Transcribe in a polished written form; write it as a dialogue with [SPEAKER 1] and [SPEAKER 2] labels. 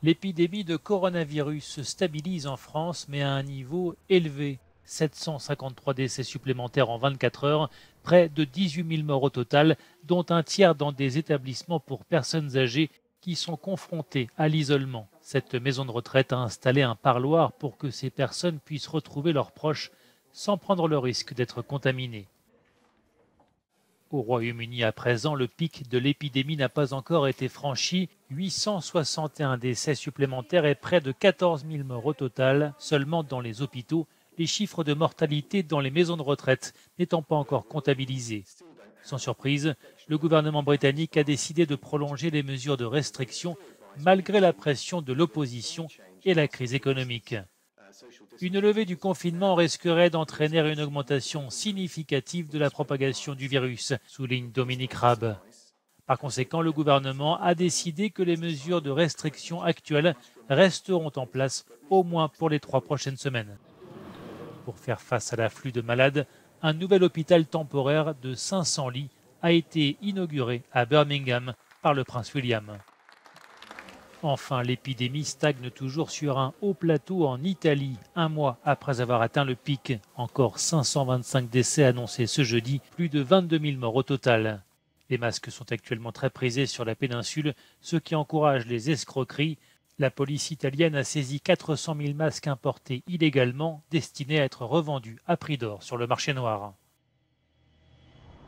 [SPEAKER 1] L'épidémie de coronavirus se stabilise en France, mais à un niveau élevé. 753 décès supplémentaires en 24 heures, près de 18 000 morts au total, dont un tiers dans des établissements pour personnes âgées qui sont confrontées à l'isolement. Cette maison de retraite a installé un parloir pour que ces personnes puissent retrouver leurs proches sans prendre le risque d'être contaminées. Au Royaume-Uni à présent, le pic de l'épidémie n'a pas encore été franchi. 861 décès supplémentaires et près de 14 000 morts au total seulement dans les hôpitaux, les chiffres de mortalité dans les maisons de retraite n'étant pas encore comptabilisés. Sans surprise, le gouvernement britannique a décidé de prolonger les mesures de restriction malgré la pression de l'opposition et la crise économique. Une levée du confinement risquerait d'entraîner une augmentation significative de la propagation du virus, souligne Dominique Raab. Par conséquent, le gouvernement a décidé que les mesures de restriction actuelles resteront en place au moins pour les 3 prochaines semaines. Pour faire face à l'afflux de malades, un nouvel hôpital temporaire de 500 lits a été inauguré à Birmingham par le prince William. Enfin, l'épidémie stagne toujours sur un haut plateau en Italie, un mois après avoir atteint le pic. Encore 525 décès annoncés ce jeudi, plus de 22 000 morts au total. Les masques sont actuellement très prisés sur la péninsule, ce qui encourage les escroqueries. La police italienne a saisi 400 000 masques importés illégalement, destinés à être revendus à prix d'or sur le marché noir.